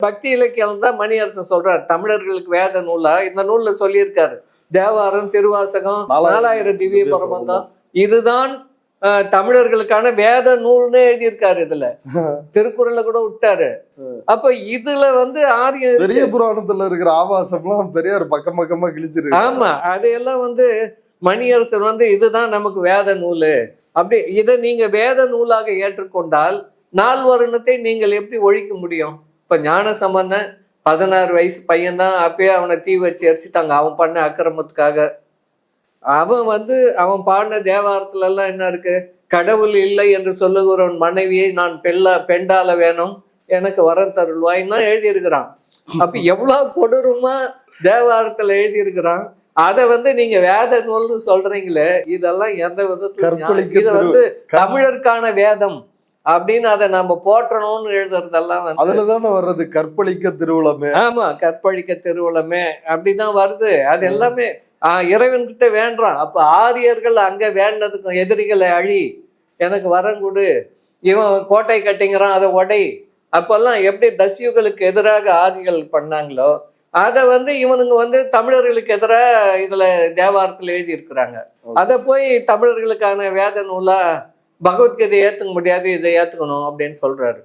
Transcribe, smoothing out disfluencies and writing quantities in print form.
பக்தி இலக்கியம் தான் மணியரசன் சொல்றாரு தமிழர்களுக்கு வேத நூலா இந்த நூல்ல சொல்லியிருக்காரு. தேவாரம், திருவாசகம், 4000 திவ்ய பிரபந்தம் இதுதான் தமிழர்களுக்கான வேத நூல்னு எழுதியிருக்காரு. இதுல திருக்குறளை கூட விட்டாரு. அப்ப இதுல வந்து ஆரியம் பெரிய புராணத்துல இருக்கிற ஆபாசம்லாம் பெரியார் பக்கம் பக்கமா கிழிச்சிருக்கு. ஆமா, அதையெல்லாம் வந்து மணியரசன் வந்து இதுதான் நமக்கு வேத நூலு அப்படி இதை நீங்க வேத நூலாக ஏற்றுக்கொண்டால் நால்வர்ணத்தை நீங்கள் எப்படி ஒழிக்க முடியும்? இப்ப ஞான சம்பந்தன் 16 வயசு பையன்தான், அப்பயே அவனை தீ வச்சு எரிச்சிட்டாங்க அவன் பண்ண அக்கிரமத்துக்காக. அவன் வந்து அவன் பாடின தேவாரத்துல எல்லாம் என்ன இருக்கு? கடவுள் இல்லை என்று சொல்லுகிறவன் மனைவியை நான் பெண்டால வேணும், எனக்கு வரம் தருள்வாய்னா எழுதியிருக்கிறான். அப்ப எவ்வளவு கொடூரமா தேவாரத்துல எழுதியிருக்கிறான். அதை வந்து நீங்க வேத நூல்னு சொல்றீங்களே, இதெல்லாம் எந்த விதத்துல இது வந்து தமிழருக்கான வேதம் அப்படின்னு அதை நம்ம போற்றணும்னு எழுதுறதெல்லாம் வந்து அதுலதானே வர்றது கற்பழிக்க திருவுளமே. ஆமா, கற்பழிக்க திருவுளமே அப்படிதான் வருது. அது எல்லாமே இறைவன்கிட்ட வேண்டாம். அப்ப ஆரியர்கள் அங்க வேண்டதுக்கும் எதிரிகளை அழி, எனக்கு வரம் கொடு, இவன் கோட்டை கட்டிங்கிறான் அதை உடை, அப்பெல்லாம் எப்படி தஸ்யுகளுக்கு எதிராக ஆரியர்கள் பண்ணாங்களோ அதை வந்து இவனுங்க வந்து தமிழர்களுக்கு எதிராக இதுல தேவாரத்துல எழுதி இருக்கிறாங்க. அதை போய் தமிழர்களுக்கான வேத நூலா பகவத்கீதை ஏத்துக்க முடியாது, இதை ஏத்துக்கணும் அப்படின்னு சொல்றாரு.